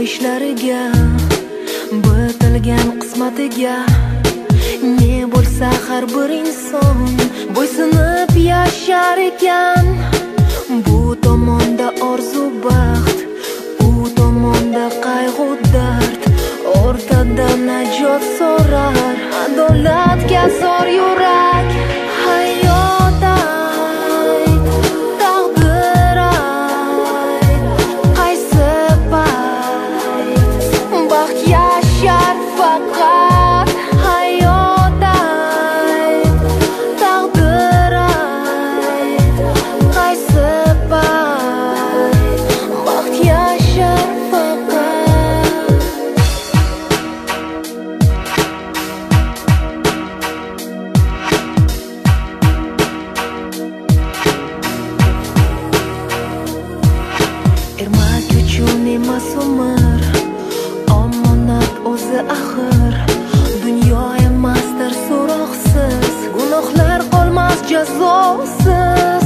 ishlariga, bitilgan qismatiga. Ne bo'lsa har bir inson bo'ysunib yashar ekan. Bu tomonda orzu baxt, u tomonda qayg'u dard. O'rtada najot so'rar, adolatga zor yurak. Hayot ayt, taqdir ayt, qaysi payt baxt yashar faqat. Hayot ayt, taqdir ayt, qaysi payt baxt yashar faqat. Ermak uchun emas umr, omonat o'zi axir. Dunyo emasdir so'roqsiz, gunohlar qolmas jazosiz.